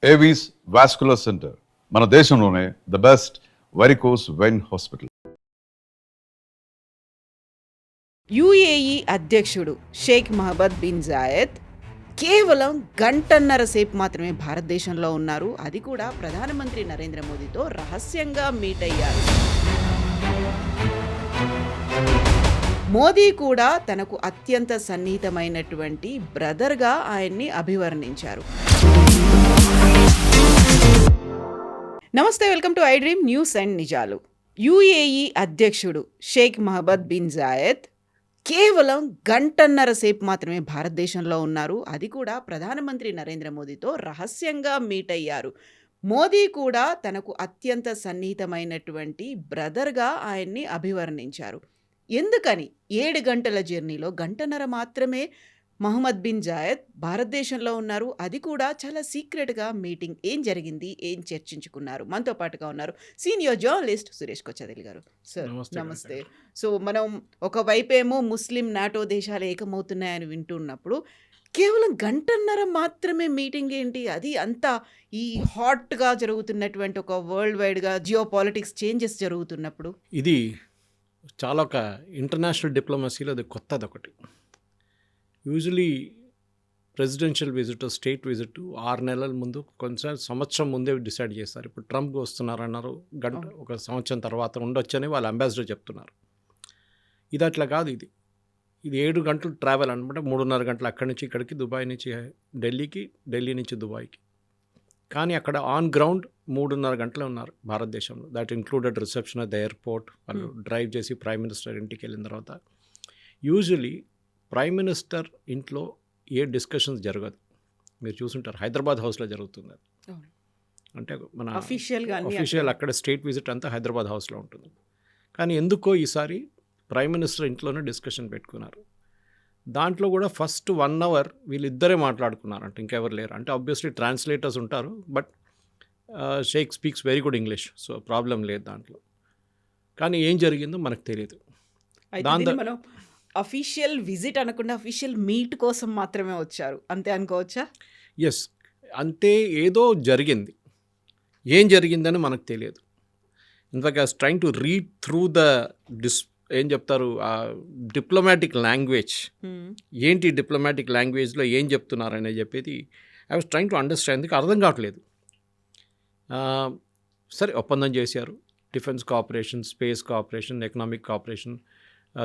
Avis vascular centre మన దేశంలోనే the best varicose vein hospital. UAE అధ్యక్షుడు షేక్ మహమ్మద్ బిన్ జాయద్ కేవలం గంటన్నర సేపు మాత్రమే భారతదేశంలో ఉన్నారు. అది కూడా ప్రధానమంత్రి నరేంద్ర మోదీతో రహస్యంగా మీట్ అయ్యారు. మోదీ కూడా తనకు అత్యంత సన్నిహితమైనటువంటి బ్రదర్గా ఆయన్ని అభివర్ణించారు. నమస్తే, welcome to I dream news and నిజాలు. యుఏఈ అధ్యక్షుడు షేక్ మహమ్మద్ బిన్ జాయద్ కేవలం గంటన్నర సేపు మాత్రమే భారతదేశంలో ఉన్నారు. అది కూడా ప్రధానమంత్రి నరేంద్ర మోదీతో రహస్యంగా మీట్ అయ్యారు. మోదీ కూడా తనకు అత్యంత సన్నిహితమైనటువంటి బ్రదర్గా ఆయన్ని అభివర్ణించారు. ఎందుకని 7 గంటల జర్నీలో గంటన్నర మాత్రమే మహమ్మద్ బిన్ జాయద్ భారతదేశంలో ఉన్నారు. అది కూడా చాలా సీక్రెట్గా మీటింగ్. ఏం జరిగింది, ఏం చర్చించుకున్నారు? మనతో పాటుగా ఉన్నారు సీనియర్ జర్నలిస్ట్ సురేష్ కొచ్చదిల్ గారు. సార్ నమస్తే. సో మనం ఒకవైపేమో ముస్లిం నాటో దేశాలు ఏకమవుతున్నాయని వింటున్నప్పుడు కేవలం గంటన్నర మాత్రమే మీటింగ్ ఏంటి? అది అంతా ఈ హాట్గా జరుగుతున్నటువంటి ఒక వరల్డ్ వైడ్గా జియో పాలిటిక్స్ చేంజెస్ జరుగుతున్నప్పుడు ఇది చాలా ఒక ఇంటర్నేషనల్ డిప్లొమసీలో అది కొత్తది ఒకటి. Usually presidential visit, state visit 6 నెలల ముందు, కొంచెం సంవత్సరం ముందే డిసైడ్ చేస్తారు. ఇప్పుడు ట్రంప్ వస్తున్నారన్నారు, ఒక సంవత్సరం తర్వాత ఉండొచ్చని వాళ్ళ అంబాసిడర్ చెప్తున్నారు. ఇది అట్లా కాదు. ఇది 7 గంటలు ట్రావెల్ అనమాట. 3.5 గంటలు అక్కడి నుంచి ఇక్కడికి, దుబాయ్ నుంచి ఢిల్లీకి, ఢిల్లీ నుంచి దుబాయ్కి. కానీ అక్కడ ఆన్ గ్రౌండ్ 3.5 గంటలే ఉన్నారు భారతదేశంలో. That included reception at the airport. వాళ్ళు డ్రైవ్ చేసి ప్రైమ్ మినిస్టర్ ఇంటికి వెళ్ళిన తర్వాత, యూజువలీ ప్రైమ్ మినిస్టర్ ఇంట్లో ఏ డిస్కషన్స్ జరగదు. మీరు చూసుంటారు, హైదరాబాద్ హౌస్లో జరుగుతుంది. అంటే మన అఫీషియల్ అక్కడ స్టేట్ విజిట్ అంతా హైదరాబాద్ హౌస్లో ఉంటుంది. కానీ ఎందుకో ఈసారి ప్రైమ్ మినిస్టర్ ఇంట్లోనే డిస్కషన్ పెట్టుకున్నారు. దాంట్లో కూడా ఫస్ట్ 1 అవర్ వీళ్ళిద్దరే మాట్లాడుకున్నారు. అంటే ఇంకెవరు లేరు. అంటే ఆబ్వియస్లీ ట్రాన్స్లేటర్స్ ఉంటారు, but Sheikh speaks very good English, so problem లేదు దాంట్లో. కానీ ఏం జరిగిందో మనకు తెలియదు. మనం అఫీషియల్ విజిట్ అనకుండా అఫీషియల్ మీట్ కోసం మాత్రమే వచ్చారు, అంతే అనుకోవచ్చా? ఎస్, అంతే. ఏదో జరిగింది. ఏం జరిగిందని మనకు తెలియదు. In fact I was trying to read through the ఏం చెప్తారు, డిప్లొమాటిక్ లాంగ్వేజ్. ఏంటి డిప్లొమాటిక్ లాంగ్వేజ్లో ఏం చెప్తున్నారు అనేది చెప్పేది I was trying to understand. అర్థం కావట్లేదు. సరే, ఒప్పందం చేశారు. Defence cooperation, space cooperation, economic cooperation,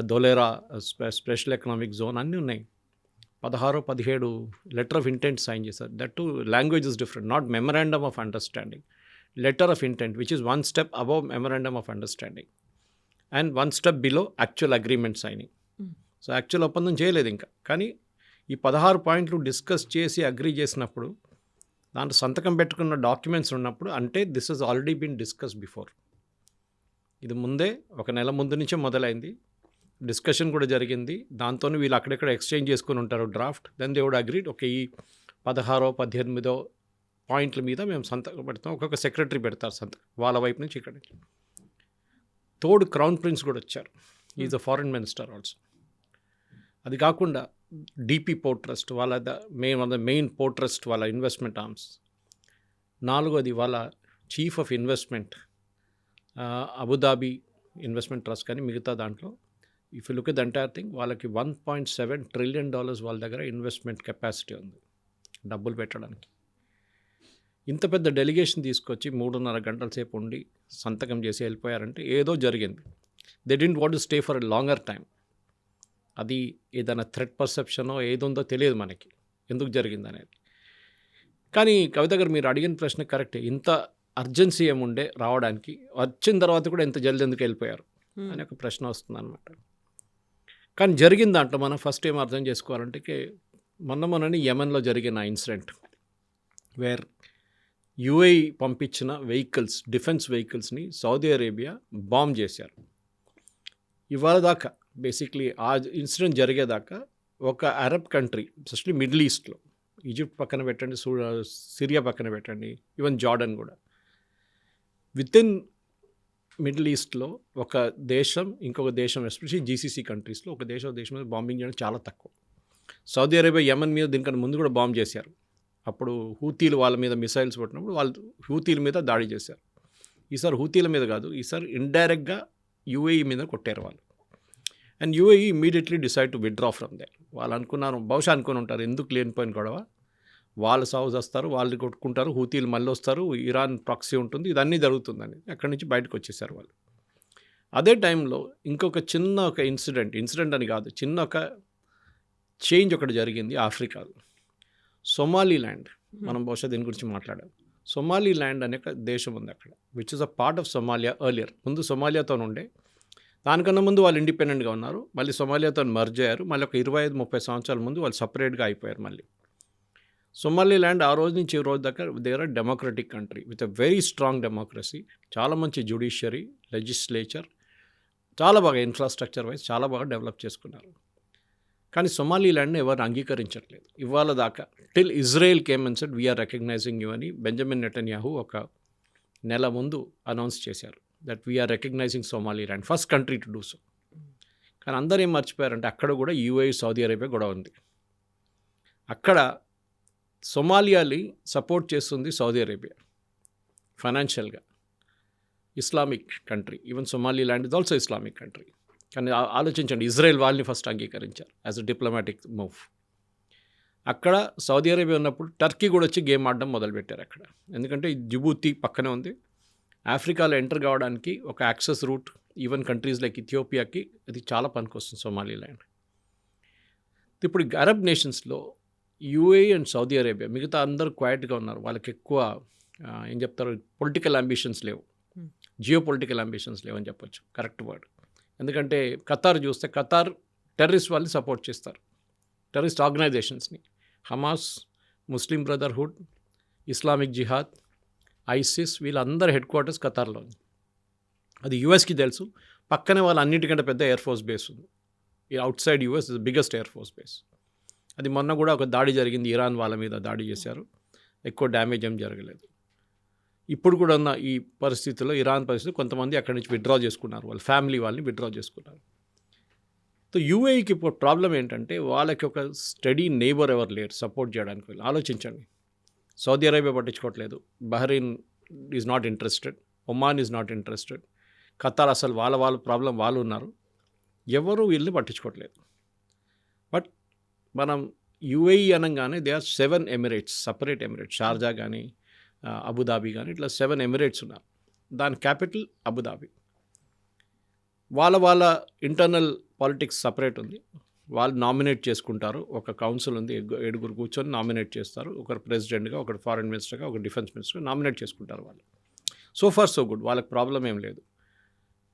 Dholera special economic zone అన్నీ ఉన్నాయి. 16-17 లెటర్ ఆఫ్ ఇంటెంట్ సైన్ చేశారు. That to language is different. Not memorandum of understanding, letter of intent, which is 1 step above memorandum of understanding and 1 step below actual agreement signing. So actual ఒప్పందం చేయలేదు ఇంకా. కానీ ఈ 16 పాయింట్లు discuss చేసి agree చేసినప్పుడు, దాంట్లో సంతకం పెట్టుకున్న డాక్యుమెంట్స్ ఉన్నప్పుడు, అంటే this has already been discuss before. ఇది ముందే 1 నెల ముందు నుంచే మొదలైంది. డిస్కషన్ కూడా జరిగింది. దాంతో వీళ్ళు అక్కడెక్కడ ఎక్స్చేంజ్ చేసుకుని ఉంటారు draft. Then they would agreed, okay, ఈ 16-18 పాయింట్ల మీద మేము సంతకం పెడతాం. ఒక్కొక్క సెక్రటరీ పెడతారు సంతకం వాళ్ళ వైపు నుంచి. ఇక్కడ తోడు క్రౌన్ ప్రిన్స్ కూడా వచ్చారు. Is a foreign minister also. అది కాకుండా డిపి పోర్ట్ ట్రస్ట్, వాళ్ళ మెయిన్ పోర్ట్ ట్రస్ట్, వాళ్ళ ఇన్వెస్ట్మెంట్ ఆర్మ్స్. 4వది వాళ్ళ chief of investment Abu Dhabi investment trust. కానీ మిగతా దాంట్లో if you look at the entire thing, వాళ్ళకి $1.7 trillion వాళ్ళ దగ్గర ఇన్వెస్ట్మెంట్ కెపాసిటీ ఉంది, డబ్బులు పెట్టడానికి. ఇంత పెద్ద డెలిగేషన్ తీసుకొచ్చి 3.5 గంటల సేపు ఉండి సంతకం చేసి వెళ్ళిపోయారంటే ఏదో జరిగింది. They didn't want to stay for a longer time. అది ఏదైనా థ్రెట్ పర్సెప్షనో ఏదుందో తెలియదు మనకి, ఎందుకు జరిగింది అనేది. కానీ కవిత గారు, మీరు అడిగిన ప్రశ్న కరెక్టే. ఇంత అర్జెన్సీ ఏముండే రావడానికి, వచ్చిన తర్వాత కూడా ఇంత జల్ది ఎందుకు వెళ్ళిపోయారు అని ఒక ప్రశ్న వస్తుంది అనమాట. కానీ జరిగిన దాంట్లో మనం ఫస్ట్ ఏం అర్థం చేసుకోవాలంటే, మొన్ననే యెమెన్లో జరిగిన ఇన్సిడెంట్ వేర్ యుఏఈ పంపించిన వెహికల్స్, డిఫెన్స్ వెహికల్స్ని సౌదీ అరేబియా బాంబ్ చేశారు. ఇవాళ దాకా బేసిక్లీ ఆ ఇన్సిడెంట్ జరిగేదాకా ఒక అరబ్ కంట్రీ, ఎస్పెషల్లీ మిడిల్ ఈస్ట్లో, ఈజిప్ట్ పక్కన పెట్టండి, సిరియా పక్కన పెట్టండి, ఈవెన్ జార్డన్ కూడా, విత్ ఇన్ మిడిల్ ఈస్ట్లో ఒక దేశం ఇంకొక దేశం, ఎస్పెషల్లీ జీసీసీ కంట్రీస్లో ఒక దేశం మీద బాంబింగ్ చేయడం చాలా తక్కువ. సౌదీ అరేబియా యెమెన్ మీద దీనికన్నా ముందు కూడా బాంబ్ చేశారు. అప్పుడు హూతీలు వాళ్ళ మీద మిసైల్స్ కొట్టినప్పుడు వాళ్ళు హూతీల మీద దాడి చేశారు. ఈసారి హూతీల మీద కాదు, ఈసారి ఇండైరెక్ట్గా యూఏఈ మీద కొట్టారు వాళ్ళు. And UAE immediately decide to withdraw from there. వాళ్ళు అనుకున్నారు, బహుశా అనుకుని ఉంటారు ఎందుకు లేనిపోయిన గొడవ, వాళ్ళు సాగు చేస్తారు, వాళ్ళు కొట్టుకుంటారు, హూతీలు మళ్ళీ వస్తారు, ఇరాన్ ప్రాక్సీ ఉంటుంది, ఇదన్నీ జరుగుతుందని అక్కడి నుంచి బయటకు వచ్చేసారు వాళ్ళు. అదే టైంలో ఇంకొక చిన్న ఒక ఇన్సిడెంట్ అని కాదు, చిన్న ఒక చేంజ్ ఒకటి జరిగింది ఆఫ్రికాలో. సొమాలీల్యాండ్, మనం బహుశా దీని గురించి మాట్లాడాం. సొమాలీల్యాండ్ అనే ఒక దేశం ఉంది అక్కడ, which is a part of Somalia earlier. ముందు సొమాలియాతో ఉండే, దానికన్నా ముందు వాళ్ళు ఇండిపెండెంట్గా ఉన్నారు, మళ్ళీ సొమాలియాతో మర్జ్ అయ్యారు, మళ్ళీ ఒక 25-30 సంవత్సరాల ముందు వాళ్ళు సపరేట్గా అయిపోయారు మళ్ళీ. సొమాలీల్యాండ్ ఆ రోజు నుంచి ఈ రోజు దాకా they are democratic country with a very strong democracy, చాలా మంచి జ్యుడిషియరీ, లెజిస్లేచర్, చాలా బాగా ఇన్ఫ్రాస్ట్రక్చర్ వైజ్ చాలా బాగా డెవలప్ చేసుకున్నారు. కానీ సొమాలీల్యాండ్ని ఎవరు అంగీకరించట్లేదు ఇవాళ దాకా. Till Israel came and said we are recognising you అని బెంజమిన్ నెటన్యాహు ఒక నెల ముందు అనౌన్స్ చేశారు, that we are recognising Somaliland, first country to do so. కానీ అందరూ ఏం మర్చిపోయారంటే అక్కడ కూడా యూఏఈ, సౌదీ అరేబియా గొడవ ఉంది. అక్కడ సొమాలియాని సపోర్ట్ చేస్తుంది సౌదీ అరేబియా ఫైనాన్షియల్గా, Islamic country. Even Somaliland is also Islamic country. కానీ ఆలోచించండి, ఇజ్రాయెల్ వాళ్ళని ఫస్ట్ అంగీకరించారు యాజ్ అ డిప్లొమాటిక్ మూవ్. అక్కడ సౌదీ అరేబియా ఉన్నప్పుడు టర్కీ కూడా వచ్చి గేమ్ ఆడడం మొదలుపెట్టారు అక్కడ. ఎందుకంటే జిబూతి పక్కనే ఉంది, ఆఫ్రికాలో ఎంటర్ కావడానికి ఒక access route, even countries like ఇథియోపియాకి అది చాలా పనికొస్తుంది సొమాలీల్యాండ్. ఇప్పుడు అరబ్ నేషన్స్లో యూఏఈ అండ్ సౌదీ అరేబియా, మిగతా అందరూ క్వైట్గా ఉన్నారు, వాళ్ళకి ఎక్కువ ఏం చెప్తారు, పొలిటికల్ అంబిషన్స్ లేవు, జియో పొలిటికల్ అంబిషన్స్ లేవు అని చెప్పొచ్చు, కరెక్ట్ వర్డ్. ఎందుకంటే ఖతార్ చూస్తే ఖతార్ టెర్రరిస్ట్ వాళ్ళని సపోర్ట్ చేస్తారు, terrorist ఆర్గనైజేషన్స్ని, Hamas, Muslim Brotherhood, Islamic జిహాద్, ఐసిస్, వీళ్ళందరి హెడ్ క్వార్టర్స్ ఖతార్లో ఉంది. అది యూఎస్కి తెలుసు, పక్కనే వాళ్ళ అన్నిటికంటే పెద్ద ఎయిర్ ఫోర్స్ బేస్ ఉంది. ఈ out side US is biggest air force base. అది మొన్న కూడా ఒక దాడి జరిగింది, ఇరాన్ వాళ్ళ మీద దాడి చేశారు, ఎక్కువ డ్యామేజ్ ఏం జరగలేదు. ఇప్పుడు కూడా ఉన్న ఈ పరిస్థితుల్లో, ఇరాన్ పరిస్థితి, కొంతమంది అక్కడి నుంచి విత్డ్రా చేసుకున్నారు, వాళ్ళ ఫ్యామిలీ వాళ్ళని విత్డ్రా చేసుకున్నారు. సో యూఏఈకి ఇప్పుడు ప్రాబ్లం ఏంటంటే వాళ్ళకి ఒక స్టడీ నేబర్ ఎవరు లేరు సపోర్ట్ చేయడానికి. వెళ్ళి ఆలోచించండి, సౌదీ అరేబియా పట్టించుకోవట్లేదు, Bahrain is not interested, Oman is not interested, Qatar అసలు వాళ్ళ ప్రాబ్లం వాళ్ళు ఉన్నారు, ఎవరు వీళ్ళని పట్టించుకోవట్లేదు. బట్ మనం యూఏఈ అనగానే they are 7 emirates, separate emirates, Sharjah కానీ అబుదాబి కానీ ఇట్లా 7 ఎమిరేట్స్ ఉన్నారు. దాని క్యాపిటల్ అబుదాబి. వాళ్ళ ఇంటర్నల్ పాలిటిక్స్ సపరేట్ ఉంది, వాళ్ళు నామినేట్ చేసుకుంటారు, ఒక కౌన్సిల్ ఉంది, 7 కూర్చొని నామినేట్ చేస్తారు, ఒకరు ప్రెసిడెంట్గా, ఒకరు ఫారెన్ మినిస్టర్గా, ఒక డిఫెన్స్ మినిస్టర్గా నామినేట్ చేసుకుంటారు వాళ్ళు. సో ఫార్ సో గుడ్, వాళ్ళకి ప్రాబ్లం ఏం లేదు.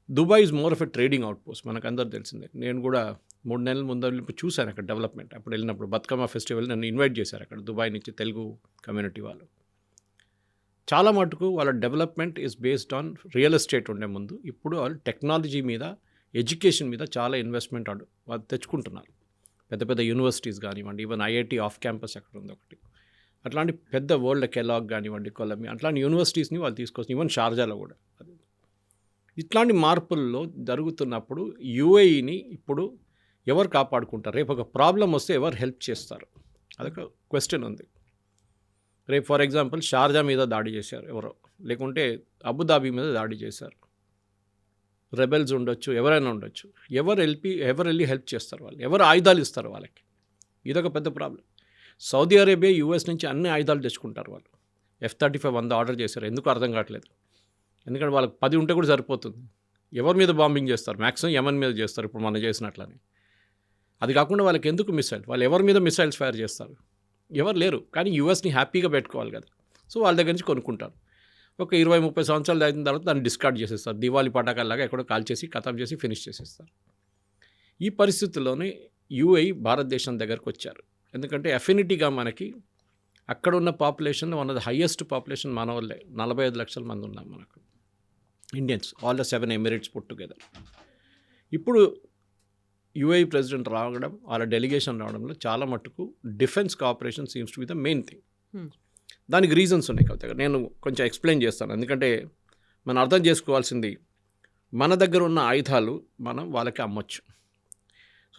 Dubai is more of a trading out post, మనకు అందరూ తెలిసిందే. నేను కూడా 3 నెలల ముందు చూశాను అక్కడ డెవలప్మెంట్. అప్పుడు వెళ్ళినప్పుడు బతుకమ్మ ఫెస్టివల్ నన్ను ఇన్వైట్ చేశారు అక్కడ, దుబాయ్ నుంచి తెలుగు కమ్యూనిటీ వాళ్ళు. చాలా మటుకు వాళ్ళ development is based on real estate ఉండే ముందు, ఇప్పుడు వాళ్ళు టెక్నాలజీ మీద, ఎడ్యుకేషన్ మీద చాలా ఇన్వెస్ట్మెంట్ వాళ్ళు తెచ్చుకుంటున్నారు. పెద్ద పెద్ద యూనివర్సిటీస్ కానివ్వండి, ఈవెన్ ఐఐటి ఆఫ్ క్యాంపస్ అక్కడ ఉంది ఒకటి, అట్లాంటి పెద్ద వరల్డ్ కెలాగ్ కానివ్వండి, కొలంబియా, అట్లాంటి యూనివర్సిటీస్ని వాళ్ళు తీసుకొచ్చి, ఈవెన్ షార్జాలో కూడా. ఇట్లాంటి మార్పుల్లో జరుగుతున్నప్పుడు యూఏఈని ఇప్పుడు ఎవరు కాపాడుకుంటారు? రేపు ఒక ప్రాబ్లం వస్తే ఎవరు హెల్ప్ చేస్తారు? అదొక క్వశ్చన్ ఉంది. రేపు ఫర్ ఎగ్జాంపుల్ షార్జా మీద దాడి చేశారు ఎవరో, లేకుంటే అబుదాబి మీద దాడి చేశారు, రెబెల్స్ ఉండొచ్చు, ఎవరైనా ఉండొచ్చు, ఎవరు వెళ్ళి హెల్ప్ చేస్తారు? వాళ్ళు ఎవరు ఆయుధాలు ఇస్తారు వాళ్ళకి? ఇదొక పెద్ద ప్రాబ్లం. సౌదీ అరేబియా యూఎస్ నుంచి అన్ని ఆయుధాలు తెచ్చుకుంటారు వాళ్ళు. F-35 100 ఆర్డర్ చేశారు, ఎందుకు అర్థం కావట్లేదు. ఎందుకంటే వాళ్ళకి 10 ఉంటే కూడా సరిపోతుంది. ఎవరి మీద బాంబింగ్ చేస్తారు? మ్యాక్సిమం యమన్ మీద చేస్తారు, ఇప్పుడు మనం చేసినట్లని. అది కాకుండా వాళ్ళకి ఎందుకు మిసైల్? వాళ్ళు ఎవరి మీద మిసైల్స్ ఫైర్ చేస్తారు? ఎవరు లేరు. కానీ యూఎస్ని హ్యాపీగా పెట్టుకోవాలి కదా, సో వాళ్ళ దగ్గర నుంచి కొనుక్కుంటారు. ఒక 20-30 సంవత్సరాలు అయిన తర్వాత దాన్ని డిస్కార్డ్ చేసేస్తారు, దివాళీ పటాకాల్లాగా ఎక్కడో కాల్ చేసి ఖతం చేసి ఫినిష్ చేసేస్తారు. ఈ పరిస్థితుల్లోనే యూఏఈ భారతదేశం దగ్గరకు వచ్చారు. ఎందుకంటే అఫినిటీగా మనకి అక్కడ ఉన్న population one of the highest population మన వాళ్ళే, 45 లక్షల మంది ఉన్నాం మనకు Indians, all the 7 Emirates put together. ఇప్పుడు యూఏఈ ప్రెసిడెంట్ రావడం, వాళ్ళ డెలిగేషన్ రావడంలో చాలా మట్టుకు defence cooperation seems to be the main thing. దానికి రీజన్స్ ఉన్నాయి కదా, నేను కొంచెం ఎక్స్ప్లెయిన్ చేస్తాను. ఎందుకంటే మనం అర్థం చేసుకోవాల్సింది, మన దగ్గర ఉన్న ఆయుధాలు మనం వాళ్ళకి అమ్మొచ్చు.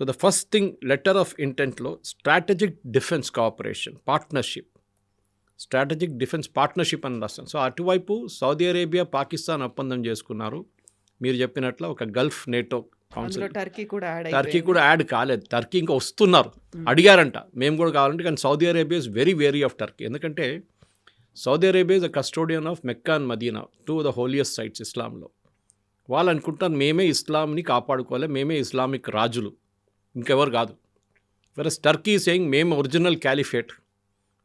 So the first thing, letter of ఇంటెంట్లో strategic defence cooperation partnership strategic defence partnership అని రాస్తాం. సో అటువైపు సౌదీ అరేబియా పాకిస్తాన్ ఒప్పందం చేసుకున్నారు. మీరు చెప్పినట్లు ఒక గల్ఫ్ నేటో కౌన్సిల్, అందులో టర్కీ కూడా యాడ్ టర్కీ అయిపోయింది. కూడా యాడ్ కాలేదు. టర్కీ ఇంకా వస్తున్నారు, అడిగారంట మేము కూడా కావాలంటే. కానీ Saudi Arabia is very very of Turkey. ఎందుకంటే Saudi Arabia is the custodian of Mecca and Medina, two the holiest sites ఇస్లాంలో. వాళ్ళు అనుకుంటారు మేమే ఇస్లాంని కాపాడుకోవాలి, మేమే ఇస్లామిక్ రాజులు, ఇంకెవరు కాదు. వెరస్ టర్కీ సేయింగ్ మేము ఒరిజినల్ క్యాలిఫేట్,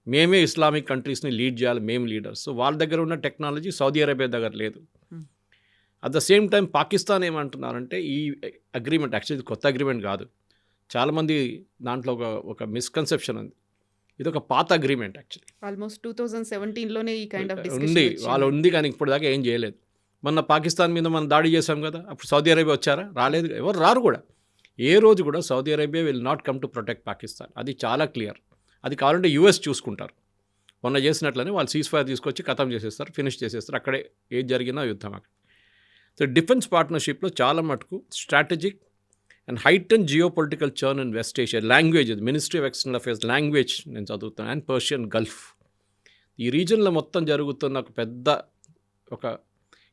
మేమే ఇస్లామిక్ కంట్రీస్ని లీడ్ చేయాలి, మేము లీడర్స్. సో వాళ్ళ దగ్గర ఉన్న టెక్నాలజీ సౌదీ అరేబియా దగ్గర లేదు. At the same time Pakistan ఏమంటున్నారంటే ఈ అగ్రిమెంట్ యాక్చువల్లీ కొత్త అగ్రిమెంట్ కాదు. చాలామంది దాంట్లో ఒక మిస్కన్సెప్షన్ ఉంది, ఇది ఒక పాత అగ్రిమెంట్ యాక్చువల్లీ. ఆల్మోస్ట్ 2017లోనే ఈ కైండ్ ఆఫ్ డిస్కషన్ ఉంది, వాళ్ళు ఉంది, కానీ ఇప్పుడు దాకా ఏం చేయలేదు. మొన్న పాకిస్తాన్ మీద మనం దాడి చేశాం కదా, అప్పుడు సౌదీ అరేబియా వచ్చారా? రాలేదు, ఎవరు రారు కూడా. ఏ రోజు కూడా Saudi Arabia will not come to protect Pakistan, అది చాలా క్లియర్. అది కావాలంటే యూఎస్ చూసుకుంటారు. మొన్న చేసినట్లనే వాళ్ళు సీజ్ ఫైర్ తీసుకొచ్చి ఖతం చేసేస్తారు, ఫినిష్ చేసేస్తారు, అక్కడే ఏది జరిగినా యుద్ధం అక్కడ. సో డిఫెన్స్ పార్ట్నర్షిప్లో చాలా మటుకు strategic and heighten geo political churn in West Asia. Language, ministry of external affairs language నేను చదువుతాను, అండ్ పర్షియన్ గల్ఫ్. ఈ రీజన్లో మొత్తం జరుగుతున్న ఒక పెద్ద ఒక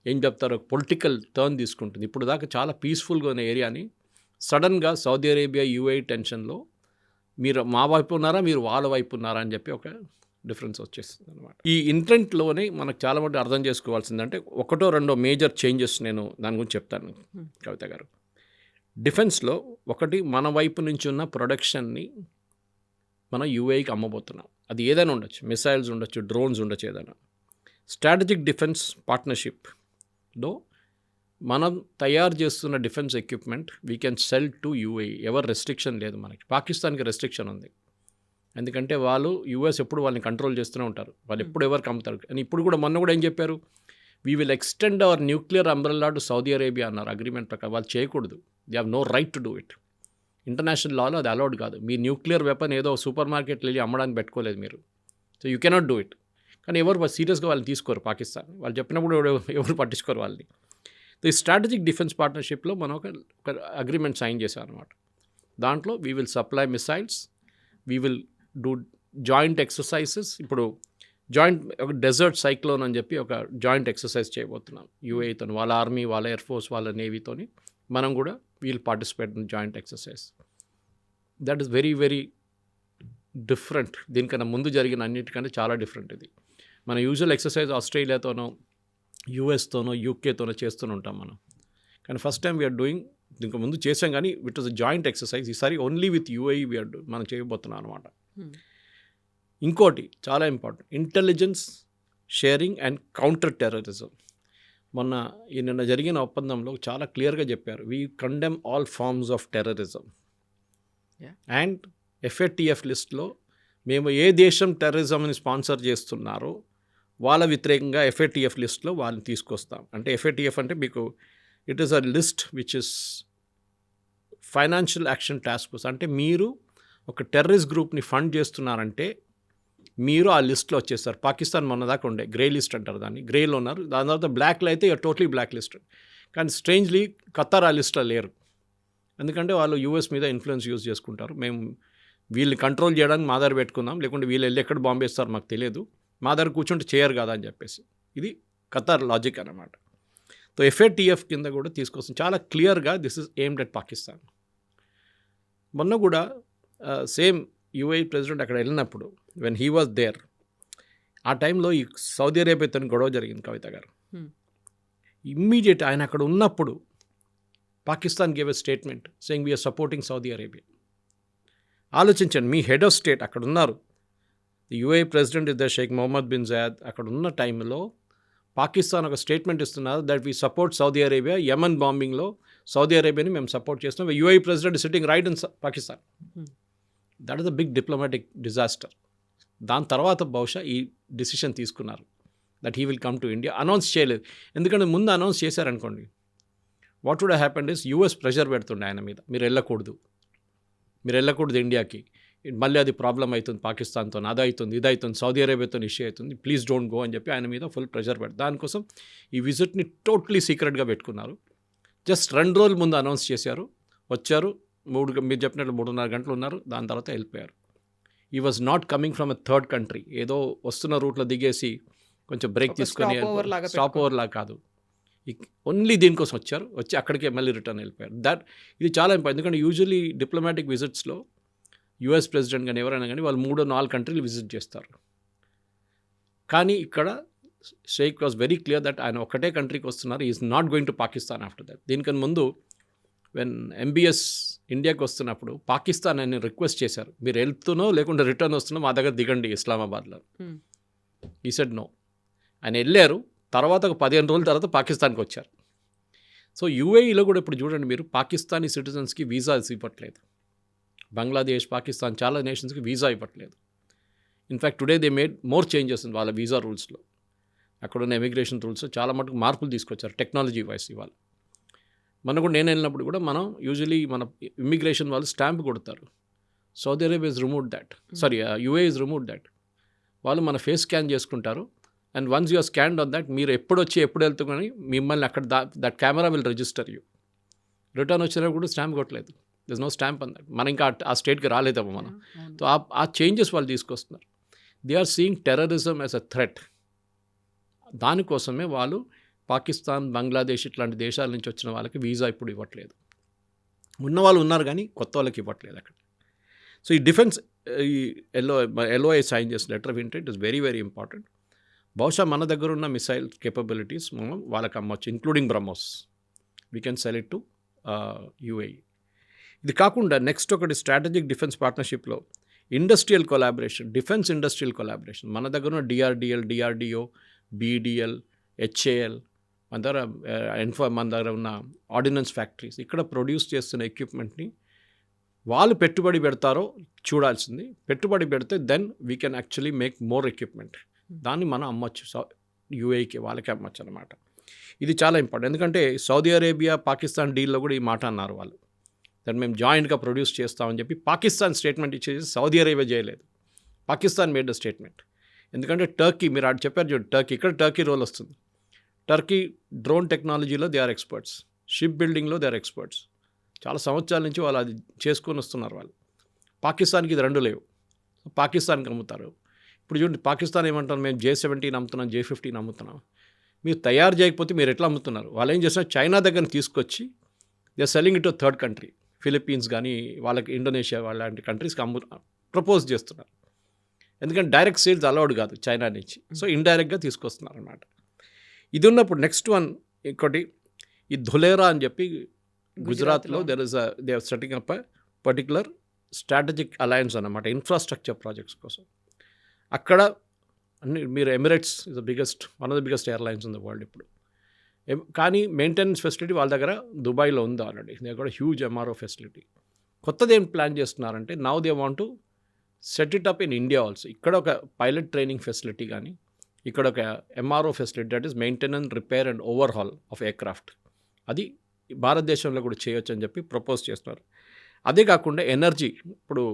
ఏం చెప్తారు ఒక పొలిటికల్ టర్న్ తీసుకుంటుంది. ఇప్పుడు దాకా చాలా పీస్ఫుల్గా ఉన్న ఏరియాని సడన్గా సౌదీ అరేబియా యూఏఈ టెన్షన్లో మీరు మా వైపు ఉన్నారా, మీరు వాళ్ళ వైపు ఉన్నారా అని చెప్పి ఒక డిఫరెన్స్ వచ్చేస్తుంది అనమాట. ఈ ఇంటెంట్లోనే మనకు చాలా మటుకు అర్థం చేసుకోవాల్సిందంటే ఒకటో రెండో మేజర్ చేంజెస్ నేను దాని గురించి చెప్తాను కవిత గారు. డిఫెన్స్లో ఒకటి, మన వైపు నుంచి ఉన్న ప్రొడక్షన్ని మనం యూఏఈకి అమ్మబోతున్నాం. అది ఏదైనా ఉండొచ్చు, మిసైల్స్ ఉండొచ్చు, డ్రోన్స్ ఉండొచ్చు, ఏదైనా. స్ట్రాటజిక్ డిఫెన్స్ పార్ట్నర్షిప్లో మనం తయారు చేస్తున్న defence equipment we can cell to UAE. ఎవరు రెస్ట్రిక్షన్ లేదు మనకి. పాకిస్తాన్కి రెస్ట్రిక్షన్ ఉంది, ఎందుకంటే వాళ్ళు యూఎస్ ఎప్పుడు వాళ్ళని కంట్రోల్ చేస్తూనే ఉంటారు, వాళ్ళు ఎప్పుడు ఎవరికి అమ్ముతారు. అని ఇప్పుడు కూడా మొన్న కూడా ఏం చెప్పారు, we will extend our nuclear umbrella to Saudi Arabia అన్నారు అగ్రిమెంట్ ప్రకారం. వాళ్ళు చేయకూడదు, they have no right to do it. International లాలో అది అలౌడ్ కాదు. మీ న్యూక్లియర్ వెపన్ ఏదో సూపర్ మార్కెట్లో వెళ్ళి అమ్మడానికి పెట్టుకోలేదు మీరు, so you cannot do it. కానీ ఎవరు సీరియస్గా వాళ్ళని తీసుకోరు పాకిస్తాన్, వాళ్ళు చెప్పినప్పుడు ఎవరు పట్టించుకోరు వాళ్ళని. ఈ స్ట్రాటజిక్ డిఫెన్స్ పార్ట్నర్షిప్లో మనం ఒక అగ్రిమెంట్ సైన్ చేశాం అనమాట. దాంట్లో we will supply missiles, we will do joint exercises. ఇప్పుడు జాయింట్ ఒక డెజర్ట్ సైక్లోన్ అని చెప్పి ఒక జాయింట్ ఎక్సర్సైజ్ చేయబోతున్నాం యూఏఈతో. వాళ్ళ ఆర్మీ, వాళ్ళ ఎయిర్ ఫోర్స్, వాళ్ళ నేవీతోని మనం కూడా we'll participate in joint exercise. That is very very different. దీనికన్నా ముందు జరిగిన అన్నిటికంటే చాలా డిఫరెంట్ ఇది. మన యూజువల్ ఎక్సర్సైజ్ ఆస్ట్రేలియాతోనో, యూఎస్తోనో, యూకేతోనో చేస్తూనే ఉంటాం మనం. కానీ ఫస్ట్ టైం వీఆర్ డూయింగ్, దీనికి ముందు చేసాం కానీ it was a joint exercise. ఈసారి ఓన్లీ విత్ యూఏఈ వీఆర్ మనం చేయబోతున్నాం అనమాట. ఇంకోటి చాలా important, intelligence sharing and counter terrorism. మొన్న నిన్న జరిగిన ఒప్పందంలో చాలా క్లియర్గా చెప్పారు, we condemn all forms of terrorism. And FATF లిస్ట్లో మేము ఏ దేశం టెర్రరిజంని స్పాన్సర్ చేస్తున్నారో వాళ్ళ వ్యతిరేకంగా ఎఫ్ఏటిఎఫ్ లిస్ట్లో వాళ్ళని తీసుకొస్తాం. అంటే ఎఫ్ఏటిఎఫ్ అంటే మీకు it is a list which is financial action task force. అంటే మీరు ఒక టెర్రరిస్ట్ గ్రూప్ని ఫండ్ చేస్తున్నారంటే మీరు ఆ లిస్ట్లో వచ్చేస్తారు. పాకిస్తాన్ మొన్న దాకా ఉండే గ్రే లిస్ట్ అంటారు దాన్ని, గ్రేలో ఉన్నారు. దాని తర్వాత బ్లాక్లో అయితే టోటలీ బ్లాక్ లిస్ట్. కానీ స్ట్రేంజ్లీ ఖతార్ ఆ లిస్ట్లో లేరు, ఎందుకంటే వాళ్ళు యూఎస్ మీద ఇన్ఫ్లుయెన్స్ యూజ్ చేసుకుంటారు. మేము వీళ్ళని కంట్రోల్ చేయడానికి మా దగ్గర పెట్టుకుందాం, లేకుంటే వీళ్ళు వెళ్ళి ఎక్కడ బాంబు వేస్తారో మాకు తెలియదు, మా దగ్గర కూర్చుంటే చేయరు కదా అని చెప్పేసి. ఇది ఖతార్ లాజిక్ అన్నమాట. సో ఎఫ్ఏటిఎఫ్ కింద కూడా తీసుకొస్తాం చాలా క్లియర్గా, this is aimed at Pakistan. మొన్న కూడా సేమ్ యూఏఈ ప్రెసిడెంట్ అక్కడ వెళ్ళినప్పుడు వెన్ హీ వాజ్ దేర్, ఆ టైంలో ఈ సౌదీ అరేబియాతో గొడవ జరిగింది కవిత గారు. ఇమ్మీడియట్ ఆయన అక్కడ ఉన్నప్పుడు Pakistan gave a statement saying we are supporting Saudi Arabia. ఆలోచించండి, మీ హెడ్ ఆఫ్ స్టేట్ అక్కడ ఉన్నారు, UAE president is the Sheikh Mohammed bin Zayed. అక్కడ ఉన్న టైంలో పాకిస్తాన్ ఒక స్టేట్మెంట్ ఇస్తున్నారు that we support Saudi Arabia. Yemen బాంబింగ్లో సౌదీ అరేబియాని మేము సపోర్ట్ చేస్తున్నాం. UAE president sitting right in Pakistan. That is a big diplomatic disaster. దాని తర్వాత బహుశా ఈ డిసిషన్ తీసుకున్నారు that he will come to India. Announce చేయలేదు, ఎందుకంటే ముందు అనౌన్స్ చేశారనుకోండి what would happened is US pressure పెడుతుండే ఆయన మీద, మీరు వెళ్ళకూడదు ఇండియాకి, మళ్ళీ అది ప్రాబ్లం అవుతుంది పాకిస్తాన్తో, అది అవుతుంది, ఇది అవుతుంది, సౌదీ అరేబియాతో ఇష్యూ అవుతుంది, ప్లీజ్ డోంట్ గో అని చెప్పి ఆయన మీద ఫుల్ ప్రెషర్ పెడతారు. దానికోసం ఈ విజిట్ని టోటలీ సీక్రెట్గా పెట్టుకున్నారు. జస్ట్ 2 రోజుల ముందు అనౌన్స్ చేశారు, వచ్చారు, మీరు చెప్పినట్లు 3.5 గంటలు ఉన్నారు, దాని తర్వాత వెళ్ళిపోయారు. ఈ was not coming from a third country, ఏదో వస్తున్న రూట్లో దిగేసి కొంచెం బ్రేక్ ఒక తీసుకొని stopover లాగా స్టాప్ ఓవర్ లాగా కాదు, ఓన్లీ దీనికోసం వచ్చారు, వచ్చి అక్కడికే మళ్ళీ రిటర్న్ వెళ్ళిపోయారు. ఇది చాలా ఇంపార్టెంట్. ఎందుకంటే యూజువలీ డిప్లొమాటిక్ విజిట్స్లో యుఎస్ ప్రెసిడెంట్ కానీ ఎవరైనా కానీ వాళ్ళు 3-4 కంట్రీలు విజిట్ చేస్తారు. కానీ ఇక్కడ Sheikh was very clear that ఆయన ఒకటే కంట్రీకి వస్తున్నారు, is not going to Pakistan after that. దీనికన్నా ముందు వెన్ MBS ఇండియాకి వస్తున్నప్పుడు పాకిస్తాన్ ఆయన రిక్వెస్ట్ చేశారు, మీరు వెళ్తునో లేకుంటే రిటర్న్ వస్తున్నో మా దగ్గర దిగండి ఇస్లామాబాద్లో. ఈ సెడ్ నో. ఆయన వెళ్ళారు, తర్వాత ఒక 15 రోజుల తర్వాత పాకిస్తాన్కి వచ్చారు. సో UAEలో కూడా ఇప్పుడు చూడండి మీరు, పాకిస్తానీ సిటిజన్స్కి వీసాస్ ఇవ్వట్లేదు. బంగ్లాదేశ్, పాకిస్తాన్ చాలా నేషన్స్కి వీసా ఇవ్వట్లేదు. In fact today they made more changes వాళ్ళ వీసా రూల్స్లో. అక్కడున్న ఇమిగ్రేషన్ రూల్స్లో చాలా మటుకు మార్పులు తీసుకొచ్చారు టెక్నాలజీ వైస్. ఇవాళ మనం కూడా, నేను వెళ్ళినప్పుడు కూడా మనం యూజువలీ మన ఇమిగ్రేషన్ వాళ్ళు స్టాంప్ కొడతారు. Saudi Arabia is remove that, sorry UAE is remove that. వాళ్ళు మన ఫేస్ స్కాన్ చేసుకుంటారు and once you're scanned on that, మీరు ఎప్పుడు వచ్చి ఎప్పుడు వెళ్తుకొని మిమ్మల్ని అక్కడ that camera will register you. Return వచ్చినా కూడా స్టాంప్ కొట్టలేదు, this no stamp on that. మనం ఇంకా ఆ స్టేట్కి రాలేదమ్మా మనం. సో ఆ చేంజెస్ వాళ్ళు తీసుకొస్తున్నారు. They are seeing terrorism as a threat. దానికోసమే వాళ్ళు పాకిస్తాన్, బంగ్లాదేశ్ ఇట్లాంటి దేశాల నుంచి వచ్చిన వాళ్ళకి వీసా ఇప్పుడు ఇవ్వట్లేదు. ఉన్న వాళ్ళు ఉన్నారు కానీ కొత్త వాళ్ళకి ఇవ్వట్లేదు అక్కడ. సో ఈ డిఫెన్స్, ఈ LOI సైన్ చేసిన letter of intent is very very important. బహుశా మన దగ్గర ఉన్న మిసైల్ కేపబిలిటీస్ మనం వాళ్ళకి అమ్మొచ్చు, including BrahMos. We can sell it to UAE. ఇది కాకుండా నెక్స్ట్ ఒకటి స్ట్రాటజిక్ డిఫెన్స్ పార్ట్నర్షిప్లో industrial collaboration, defence industrial collaboration. మన దగ్గర ఉన్న DRDO, BDL, HAL, మన దగ్గర ఉన్న ఆర్డినెన్స్ ఫ్యాక్టరీస్, ఇక్కడ ప్రొడ్యూస్ చేస్తున్న ఎక్విప్మెంట్ని వాళ్ళు పెట్టుబడి పెడతారో చూడాల్సింది. పెట్టుబడి పెడితే then we can actually make more equipment. దాన్ని మనం అమ్మచ్చు UAEకి, వాళ్ళకి అమ్మచ్చు అనమాట. ఇది చాలా ఇంపార్టెంట్. ఎందుకంటే సౌదీ అరేబియా, పాకిస్తాన్ డీల్లో కూడా ఈ మాట అన్నారు వాళ్ళు, దాన్ని మేము జాయింట్గా ప్రొడ్యూస్ చేస్తామని చెప్పి. పాకిస్తాన్ స్టేట్మెంట్ ఇచ్చేసి సౌదీ అరేబియా చేయలేదు, పాకిస్తాన్ మేడ్ ద స్టేట్మెంట్. ఎందుకంటే టర్కీ, మీరు అటు చెప్పారు చూడండి, టర్కీ, ఇక్కడ టర్కీ రోల్ వస్తుంది. టర్కీ డ్రోన్ టెక్నాలజీలో దే ఆర్ ఎక్స్పర్ట్స్, షిప్ బిల్డింగ్లో దే ఆర్ ఎక్స్పర్ట్స్. చాలా సంవత్సరాల నుంచి వాళ్ళు అది చేసుకొని వస్తున్నారు వాళ్ళు. పాకిస్తాన్కి ఇది 2 లేవు, పాకిస్తాన్కి అమ్ముతారు. ఇప్పుడు చూడండి, పాకిస్తాన్ ఏమంటారు, మేము J-17 అమ్ముతున్నాం, J-15 అమ్ముతున్నాం. మీరు తయారు చేయకపోతే మీరు ఎట్లా అమ్ముతున్నారు? వాళ్ళు ఏం చేస్తున్నారు, చైనా దగ్గర తీసుకొచ్చి they are selling it to third country, Philippines కానీ వాళ్ళకి, ఇండోనేషియా లాంటి కంట్రీస్కి ప్రపోజ్ చేస్తున్నారు. ఎందుకంటే డైరెక్ట్ సేల్స్ అలౌడ్ కాదు చైనా నుంచి, సో ఇండైరెక్ట్గా తీసుకొస్తున్నారు అన్నమాట. ఇది ఉన్నప్పుడు నెక్స్ట్ వన్ ఇంకోటి, ఈ ధులేరా అని చెప్పి గుజరాత్లో they are setting up a particular strategic alliance అన్నమాట, ఇన్ఫ్రాస్ట్రక్చర్ ప్రాజెక్ట్స్ కోసం. అక్కడ అన్ని మీరు, Emirates is the biggest, one of the biggest airlines in the world ఇప్పుడు. కానీ మెయింటెనెన్స్ ఫెసిలిటీ వాళ్ళ దగ్గర దుబాయ్లో ఉంది ఆల్రెడీ. దే కూడా హ్యూజ్ MRO ఫెసిలిటీ. కొత్తది ఏం ప్లాన్ చేస్తున్నారంటే, now they want to set it up in India also. ఇక్కడ ఒక పైలట్ ట్రైనింగ్ ఫెసిలిటీ కానీ, ఇక్కడ ఒక MRO facility, that is maintenance, repair and overhaul of aircraft, అది భారతదేశంలో కూడా చేయొచ్చు అని చెప్పి ప్రపోజ్ చేస్తున్నారు. అదే కాకుండా ఎనర్జీ, ఇప్పుడు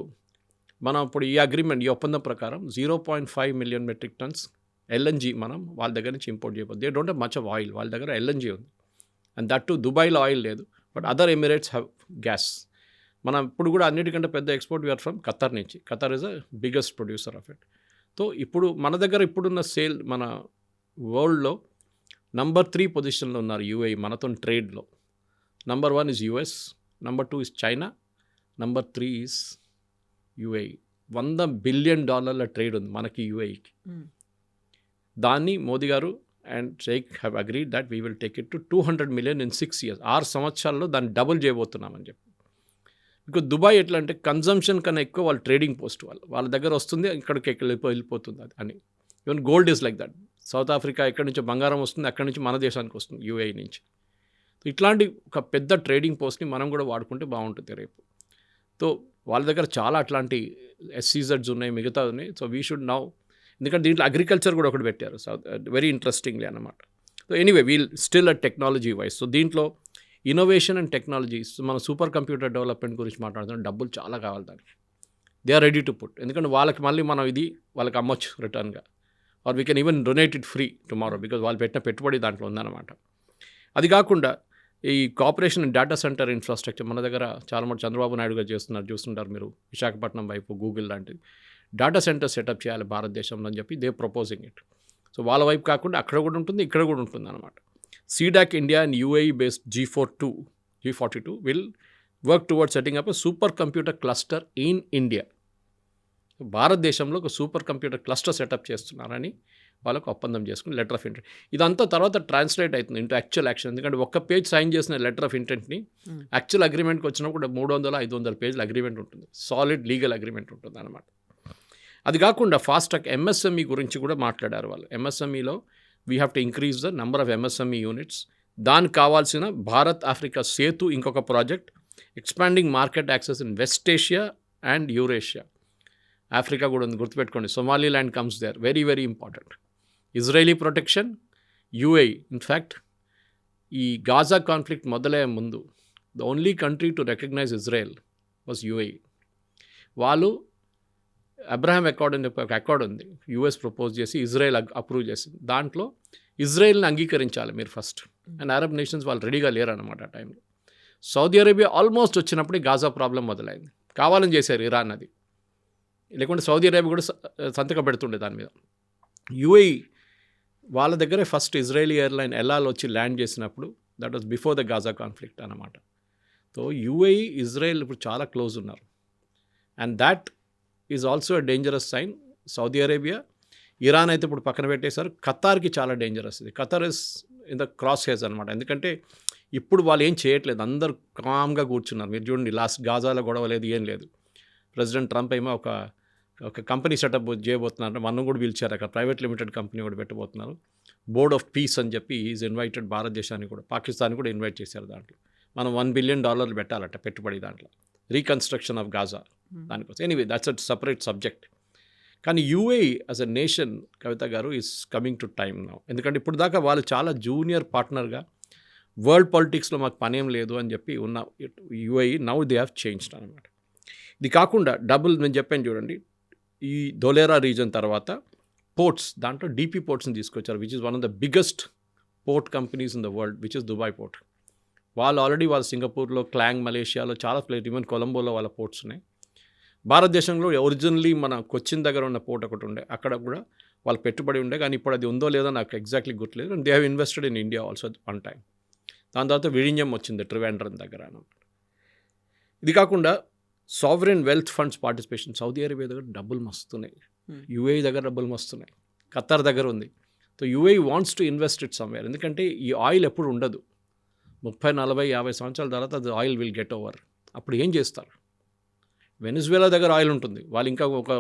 ఈ అగ్రిమెంట్, ఈ ఒప్పందం ప్రకారం 0.5 మిలియన్ మెట్రిక్ టన్స్ LNG మనం వాళ్ళ దగ్గర నుంచి ఇంపోర్ట్ చేయబోతుంది. They don't have much of oil, వాళ్ళ దగ్గర LNG ఉంది. అండ్ దట్ టు దుబాయ్లో ఆయిల్ లేదు, but other Emirates have gas. మనం ఇప్పుడు కూడా అన్నిటికంటే పెద్ద ఎక్స్పోర్ట్ వీఆర్ ఫ్రమ్ ఖతర్ నుంచి. Qatar is a biggest producer of it. So ఇప్పుడు మన దగ్గర ఇప్పుడున్న సేల్, మన వరల్డ్లో నంబర్ 3 పొజిషన్లో ఉన్నారు UAE మనతో ట్రేడ్లో. Number 1 is US, number 2 is China, number 3 is UAE. $100 billion trade ఉంది మనకి UAEకి. దాన్ని Modi garu and Sheikh have agreed that we will take it to 200 million in 6 years. 6 సంవత్సరాల్లో దాన్ని డబుల్ చేయబోతున్నామని చెప్పి. బికాజ్ దుబాయ్ ఎట్లా అంటే కన్జంప్షన్ కన్నా ఎక్కువ వాళ్ళు ట్రేడింగ్ పోస్ట్, వాళ్ళ దగ్గర వస్తుంది, ఇక్కడికి వెళ్ళిపోతుంది అది అని. Even gold is like that. South Africa ఎక్కడి నుంచి బంగారం వస్తుంది, అక్కడి నుంచి మన దేశానికి వస్తుంది UAE నుంచి. ఇట్లాంటి ఒక పెద్ద ట్రేడింగ్ పోస్ట్ని మనం కూడా వాడుకుంటే బాగుంటుంది రేపు. సో వాళ్ళ దగ్గర చాలా అట్లాంటి SEZs ఉన్నాయి, మిగతా ఉన్నాయి. సో వీ షుడ్ నౌ, ఎందుకంటే దీంట్లో అగ్రికల్చర్ కూడా ఒకటి పెట్టారు, వెరీ ఇంట్రెస్టింగ్లీ అన్నమాట. So anyway we'll still a technology wise. So దీంట్లో ఇన్నోవేషన్ అండ్ టెక్నాలజీస్, మన సూపర్ కంప్యూటర్ డెవలప్మెంట్ గురించి మాట్లాడుతున్నాం. డబ్బులు చాలా కావాలి దానికి. They are ready to put, ఎందుకంటే వాళ్ళకి మళ్ళీ మనం ఇది వాళ్ళకి అమ్మొచ్చు రిటర్న్గా, or we can even donate it free tomorrow, because వాళ్ళు పెట్టిన పెట్టుబడి దాంట్లో ఉందన్నమాట. అది కాకుండా ఈ cooperation and data centre infrastructure మన దగ్గర చాలా మంది చంద్రబాబు నాయుడు గారు చూస్తుంటారు మీరు, విశాఖపట్నం వైపు గూగుల్ లాంటిది. డేటా సెంటర్ సెటప్ చేయాలి భారతదేశంలో అని చెప్పి దే ప్రపోజింగ్ ఇట్. సో వాళ్ళ వైపు కాకుండా అక్కడ కూడా ఉంటుంది, ఇక్కడ కూడా ఉంటుంది అనమాట. C-DAC India and UAE based G42 will work towards setting up super computer cluster in India. భారతదేశంలో ఒక సూపర్ కంప్యూటర్ క్లస్టర్ సెటప్ చేస్తున్నారని వాళ్ళకు ఒప్పందం చేసుకుని లెటర్ ఆఫ్ ఇంటెంట్. ఇదంతా తర్వాత ట్రాన్స్లేట్ అవుతుంది ఇంటూ యాక్చువల్ యాక్షన్. ఎందుకంటే ఒక్క పేజ్ సైన్ చేసిన లెటర్ ఆఫ్ ఇంటెంట్ని యాక్చువల్ అగ్రిమెంట్కి వచ్చినప్పుడు 300-500 పేజీల అగ్రిమెంట్ ఉంటుంది, సాలిడ్ లీగల్ అగ్రిమెంట్ ఉంటుంది అనమాట. అది కాకుండా ఫాస్ట్ ట్రాక్ ఎంఎస్ఎంఈ గురించి కూడా మాట్లాడారు వాళ్ళు. ఎంఎస్ఎంఈలో we have to increase the number of MSME units. దానికి కావాల్సిన భారత్ ఆఫ్రికా సేతు ఇంకొక project, expanding market access in West Asia and Eurasia. Africa కూడా ఉంది, గుర్తుపెట్టుకోండి. Somaliland comes there, very very important. Israeli protection, UAE. In fact ఈ గాజా కాన్ఫ్లిక్ట్ మొదలయ్యే ముందు the only country to recognise Israel was UAE. వాళ్ళు Abraham accord అని చెప్పి ఒక అకార్డ్ ఉంది, యూఎస్ ప్రపోజ్ చేసి ఇజ్రాయెల్ అప్రూవ్ చేసింది. దాంట్లో ఇజ్రాయెల్ని అంగీకరించాలి మీరు ఫస్ట్. అండ్ అరబ్ నేషన్స్ వాళ్ళు రెడీగా లేరు అనమాట ఆ టైంలో. సౌదీ అరేబియా ఆల్మోస్ట్ వచ్చినప్పుడే గాజా ప్రాబ్లం మొదలైంది. కావాలని చేశారు ఇరాన్ అది, లేకుంటే సౌదీ అరేబియా కూడా సంతకం పెడుతుండే దాని మీద. యూఏఈ వాళ్ళ దగ్గరే ఫస్ట్ ఇజ్రాయలీ ఎయిర్లైన్ ఎల్ఆల్ వచ్చి ల్యాండ్ చేసినప్పుడు that was before the Gaza conflict అనమాట. సో యూఏఈ ఇజ్రాయెల్ ఇప్పుడు చాలా క్లోజ్ ఉన్నారు. And that is also a dangerous sign. Saudi Arabia, Iran అయితే ఇప్పుడు పక్కన పెట్టేశారు. ఖతార్కి చాలా డేంజరస్ ఇది. Qatar is in the crosshairs అనమాట. ఎందుకంటే ఇప్పుడు వాళ్ళు ఏం చేయట్లేదు, అందరు కామ్గా కూర్చున్నారు. మీరు చూడండి, లాస్ట్ గాజాలో గొడవ లేదు, ఏం లేదు. ప్రెసిడెంట్ ట్రంప్ ఏమో ఒక కంపెనీ సెటప్ చేయబోతున్నారు, మనం కూడా పిలిచారు. అక్కడ ప్రైవేట్ లిమిటెడ్ కంపెనీ కూడా పెట్టబోతున్నారు. బోర్డ్ ఆఫ్ పీస్ అని చెప్పి ఈజ్ ఇన్వైటెడ్. భారతదేశాన్ని కూడా, పాకిస్తాన్ కూడా ఇన్వైట్ చేశారు. దాంట్లో మనం $1 బిలియన్ పెట్టాలట పెట్టుబడి దాంట్లో, రీకన్స్ట్రక్షన్ ఆఫ్ గాజా దానికోసం. Anyway that's a separate subject. కానీ యూఏఈ యాజ్ అ నేషన్, కవిత గారు, is coming to time now. ఎందుకంటే ఇప్పుడు దాకా వాళ్ళు చాలా జూనియర్ పార్ట్నర్గా వరల్డ్ పాలిటిక్స్లో మాకు పనేం లేదు అని చెప్పి ఉన్న UAE now they have changed అనమాట. ఇది కాకుండా నేను చెప్పాను చూడండి, ఈ ధోలేరా రీజన్ తర్వాత పోర్ట్స్, దాంట్లో డీపీ పోర్ట్స్ని తీసుకొచ్చారు, which is one of the biggest port companies in the world, which is Dubai port. వాళ్ళు ఆల్రెడీ సింగపూర్లో, క్లాంగ్ మలేషియాలో చాలా ప్లేస్, ఈవెన్ కొలంబోలో వాళ్ళ పోర్ట్స్ ఉన్నాయి. భారతదేశంలో ఒరిజినల్లీ మన కొచ్చిన్ దగ్గర ఉన్న పోర్ట్ ఒకటి ఉండే, అక్కడ కూడా వాళ్ళు పెట్టుబడి ఉండే. కానీ ఇప్పుడు అది ఉందో లేదో నాకు ఎగ్జాక్ట్లీ గుర్తులేదు. And they have invested in India also one time. దాని తర్వాత విഴിഞ്ഞం వచ్చింది ట్రివాండ్రం దగ్గర. ఇది కాకుండా sovereign wealth funds participation. Saudi Arabia దగ్గర డబ్బులు మస్తున్నాయి, యూఏఈ దగ్గర డబ్బులు మస్తున్నాయి, ఖతార్ దగ్గర ఉంది. So UAE wants to invest it somewhere. ఎందుకంటే ఈ ఆయిల్ ఎప్పుడు ఉండదు, 30, 40, 50 సంవత్సరాల తర్వాత అది ఆయిల్ విల్ గెట్ ఓవర్. అప్పుడు ఏం చేస్తారు? వెనిజువేలా దగ్గర ఆయిల్ ఉంటుంది, వాళ్ళు ఇంకా ఒక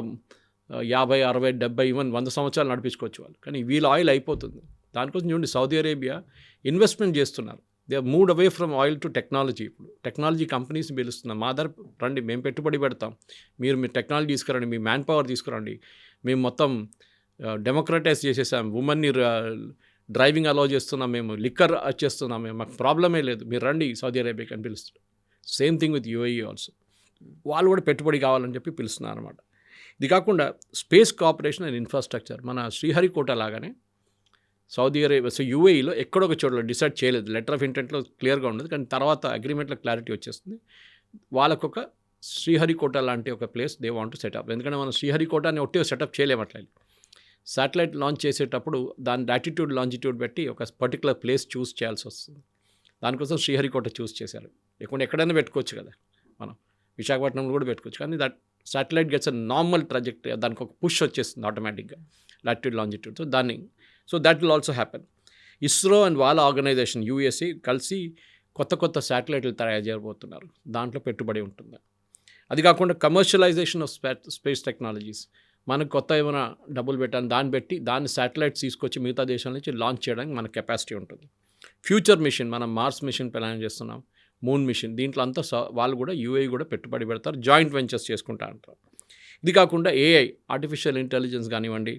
50, 60, 70, ఈవెన్ 100 సంవత్సరాలు నడిపించుకోవచ్చు వాళ్ళు. కానీ వీళ్ళ ఆయిల్ అయిపోతుంది. దానికోసం చూడండి, సౌదీ అరేబియా ఇన్వెస్ట్మెంట్ చేస్తున్నారు. They are moved away from oil to technology. ఇప్పుడు టెక్నాలజీ కంపెనీస్ని పిలుస్తున్నాం, మా దగ్గర రండి, మేము పెట్టుబడి పెడతాం, మీరు టెక్నాలజీ తీసుకురండి, మీ మ్యాన్ పవర్ తీసుకురండి, మేము మొత్తం డెమోక్రటైజ్ చేసేసాం, ఉమెన్ని డ్రైవింగ్ అలౌ చేస్తున్నాం, మేము లిక్కర్ చేస్తున్నాం, మేము మాకు ప్రాబ్లమే లేదు, మీరు రండి సౌదీ అరేబియాకి అని పిలుస్తున్నాం. Same thing with UAE also. వాళ్ళు కూడా పెట్టుబడి కావాలని చెప్పి పిలుస్తున్నారు అనమాట. ఇది కాకుండా స్పేస్ కోఆపరేషన్ అండ్ ఇన్ఫ్రాస్ట్రక్చర్, మన శ్రీహరికోట లాగానే సౌదీ అరేబియా, సో యూఏఈలో ఎక్కడో ఒక చోట్ల డిసైడ్ చేయలేదు, లెటర్ ఆఫ్ ఇంటెంట్లో క్లియర్గా ఉండదు, కానీ తర్వాత అగ్రిమెంట్లో క్లారిటీ వచ్చేస్తుంది. వాళ్ళకొక శ్రీహరికోట లాంటి ఒక place they want to set up. ఎందుకంటే మనం శ్రీహరికోటని ఒట్టి సెటప్ చేయలేమట్లేదు. శాటిలైట్ లాంచ్ చేసేటప్పుడు దాని లాటిట్యూడ్ లాంజిట్యూడ్ పెట్టి ఒక పర్టికులర్ ప్లేస్ చూస్ చేయాల్సి వస్తుంది. దానికోసం శ్రీహరికోట చూస్ చేశారు. లేకుంటే ఎక్కడైనా పెట్టుకోవచ్చు కదా, మనం విశాఖపట్నంలో కూడా పెట్టుకోవచ్చు. కానీ that satellite gets a normal trajectory, దానికి ఒక పుష్ వచ్చేస్తుంది ఆటోమేటిక్గా latitude లాంజిట్యూడ్. So that will also happen. ISRO and వాళ్ళ ఆర్గనైజేషన్ యూఎస్ఏ కలిసి కొత్త శాటిలైట్లు తయారు చేయబోతున్నారు, దాంట్లో పెట్టుబడి ఉంటుంది. అది కాకుండా కమర్షియలైజేషన్ ఆఫ్ స్పేస్ టెక్నాలజీస్, మనకు కొత్త ఏమైనా డబ్బులు పెట్టాలి, దాన్ని శాటిలైట్స్ తీసుకొచ్చి మిగతా దేశాల నుంచి లాంచ్ చేయడానికి మన కెపాసిటీ ఉంటుంది. ఫ్యూచర్ మిషన్, మనం మార్స్ మిషన్ ప్లాన్ చేస్తున్నాం, మూన్ మిషన్, దీంట్లో అంతా వాళ్ళు కూడా యూఏఈ కూడా పెట్టుబడి పెడతారు, జాయింట్ వెంచర్స్ చేసుకుంటా అంటారు. ఇది కాకుండా ఏఐ, ఆర్టిఫిషియల్ ఇంటెలిజెన్స్ కానివ్వండి,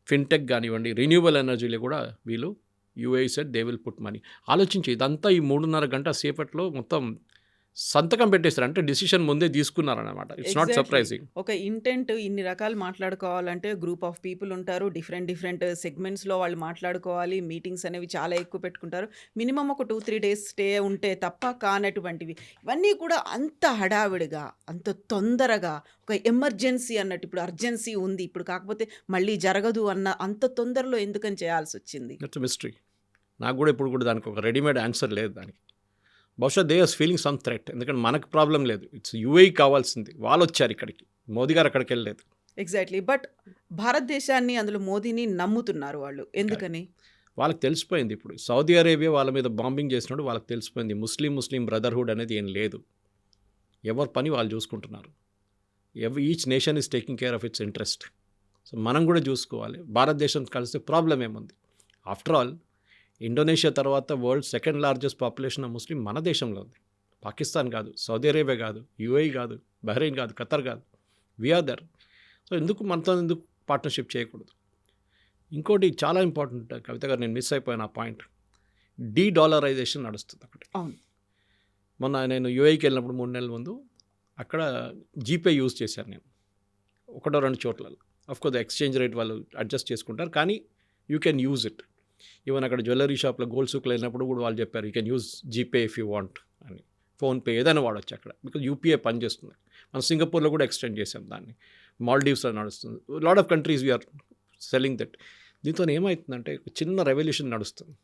ఫిన్టెక్ కానివ్వండి, రిన్యూవబుల్ ఎనర్జీలో కూడా వీళ్ళు UAE set they will put money. ఆలోచించి ఇదంతా ఈ 3.5 గంట సేపట్లో మొత్తం సంతకం పెట్టేశారు, అంటే డిసిషన్ ముందే తీసుకున్నారన్నమాట. It's not exactly. సర్ప్రైజింగ్. ఒక ఇంటెంట్ ఇన్ని రకాలు మాట్లాడుకోవాలంటే గ్రూప్ ఆఫ్ పీపుల్ ఉంటారు. డిఫరెంట్ సెగ్మెంట్స్‌లో వాళ్ళు మాట్లాడుకోవాలి. మీటింగ్స్ అనేవి చాలా ఎక్కువ పెట్టుకుంటారు. మినిమమ్ ఒక 2, 3 డేస్ స్టే ఉంటే తప్ప కానటువంటివి. ఇవన్నీ కూడా అంత హడావిడిగా, అంత తొందరగా ఒక ఎమర్జెన్సీ అన్నట్టు ఇప్పుడు అర్జెన్సీ ఉంది. ఇప్పుడు కాకపోతే మళ్ళీ జరగదు అన్న అంత తొందరలో ఎందుకని చేయాల్సొచ్చింది? It's mystery. నాకు కూడా ఇప్పుడు కూడా దానికి ఒక రెడీమేడ్ ఆన్సర్ లేదు దానికి. బహుశా they are feeling some threat. ఎందుకంటే మనకు ప్రాబ్లం లేదు. ఇట్స్ యూఏఈ కావాల్సింది. వాళ్ళు వచ్చారు ఇక్కడికి, మోదీ గారు అక్కడికి వెళ్ళలేదు. ఎగ్జాక్ట్లీ. బట్ భారతదేశాన్ని అందులో మోదీని నమ్ముతున్నారు వాళ్ళు. ఎందుకని? వాళ్ళకి తెలిసిపోయింది ఇప్పుడు. సౌదీ అరేబియా వాళ్ళ మీద బాంబింగ్ చేసినప్పుడు వాళ్ళకి తెలిసిపోయింది ముస్లిం బ్రదర్హుడ్ అనేది ఏం లేదు. ఎవరి పని వాళ్ళు చూసుకుంటున్నారు. Each nation is taking care of it's interest. So మనం కూడా చూసుకోవాలి. భారతదేశం కలిస్తే ప్రాబ్లం ఏముంది? ఆఫ్టర్ ఆల్ ఇండోనేషియా తర్వాత world second largest population of Muslim మన దేశంలో ఉంది. పాకిస్తాన్ కాదు, సౌదీ అరేబియా కాదు, యూఏఈ కాదు, బహ్రెయిన్ కాదు, ఖతర్ కాదు. We are there. సో మనతో ఎందుకు పార్ట్నర్షిప్ చేయకూడదు? ఇంకోటి చాలా ఇంపార్టెంట్ కవిత గారు, నేను మిస్ అయిపోయాను ఆ పాయింట్. డీడాలరైజేషన్ నడుస్తుంది అక్కడ. అవును. మొన్న నేను యూఏఈకి వెళ్ళినప్పుడు 3 నెలల ముందు అక్కడ జీపే యూజ్ చేశాను నేను 1-2 చోట్ల. అఫ్కోర్స్ ఎక్స్చేంజ్ రేట్ వాళ్ళు అడ్జస్ట్ చేసుకుంటారు, కానీ you can use it. Even అక్కడ జ్యువెలరీ షాప్లో గోల్డ్ సూక్లో వెళ్ళినప్పుడు కూడా వాళ్ళు చెప్పారు you can use GPay if you want అని. ఫోన్పే ఏదైనా వాడచ్చు అక్కడ, బికాజ్ యూపీఐ పనిచేస్తుంది. మనం సింగపూర్లో కూడా ఎక్స్టెండ్ చేసాం దాన్ని. మాల్డీవ్స్లో నడుస్తుంది. Lot of countries we're selling that. దీంతో ఏమవుతుందంటే చిన్న రెవల్యూషన్ నడుస్తుంది.